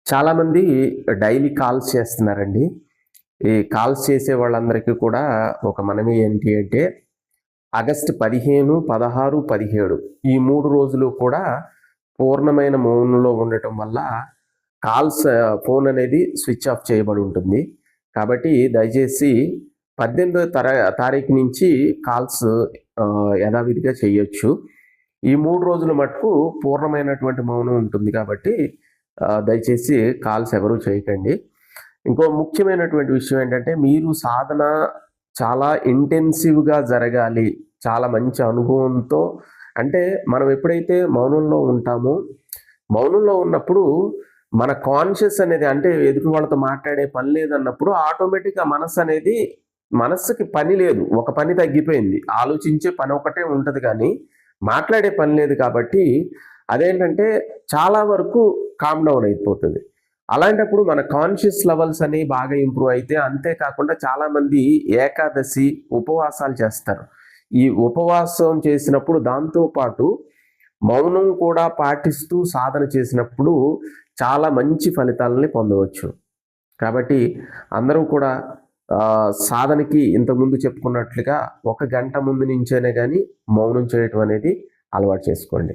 చాలామంది daily calls చేస్తున్నారండి. ఈ కాల్స్ చేసే వాళ్ళందరికీ కూడా ఒక మనవి ఏంటి అంటే ఆగస్టు 15, 16, 17 ఈ 3 రోజులు కూడా పూర్ణమైన మౌనంలో ఉండటం వల్ల ఫోన్ అనేది స్విచ్ ఆఫ్ చేయబడి ఉంటుంది. కాబట్టి దయచేసి 18వ తారీఖు నుంచి కాల్స్ యథావిధిగా చేయొచ్చు. ఈ 3 రోజులు మటుకు పూర్ణమైనటువంటి మౌనం ఉంటుంది కాబట్టి దయచేసి కాల్స్ ఎవరూ చేయకండి. ఇంకో ముఖ్యమైనటువంటి విషయం ఏంటంటే మీరు సాధన చాలా ఇంటెన్సివ్‌గా జరగాలి. చాలా మంచి అనుభవంతో అంటే మనం ఎప్పుడైతే మౌనంలో ఉంటామో, మౌనంలో ఉన్నప్పుడు మన కాన్షియస్ అనేది అంటే ఎదుటి వాళ్ళతో మాట్లాడే పని లేదన్నప్పుడు ఆటోమేటిక్‌గా మనస్సుకి పని లేదు. ఒక పని తగ్గిపోయింది. ఆలోచించే పని ఒకటే ఉంటది కానీ మాట్లాడే పని లేదు కాబట్టి అదేంటంటే చాలా వరకు కామ్ డౌన్ అయిపోతుంది. అలాంటప్పుడు మన కాన్షియస్ లెవెల్స్ అనేవి బాగా ఇంప్రూవ్ అయితే అంతేకాకుండా చాలామంది ఏకాదశి ఉపవాసాలు చేస్తారు. ఈ ఉపవాసం చేసినప్పుడు దాంతోపాటు మౌనం కూడా పాటిస్తూ సాధన చేసినప్పుడు చాలా మంచి ఫలితాలని పొందవచ్చు. కాబట్టి అందరూ కూడా సాధనకి ఇంతకుముందు చెప్పుకున్నట్లుగా 1 గంట ముందు నుంచైనా కానీ మౌనం చేయటం అనేది అలవాటు చేసుకోండి.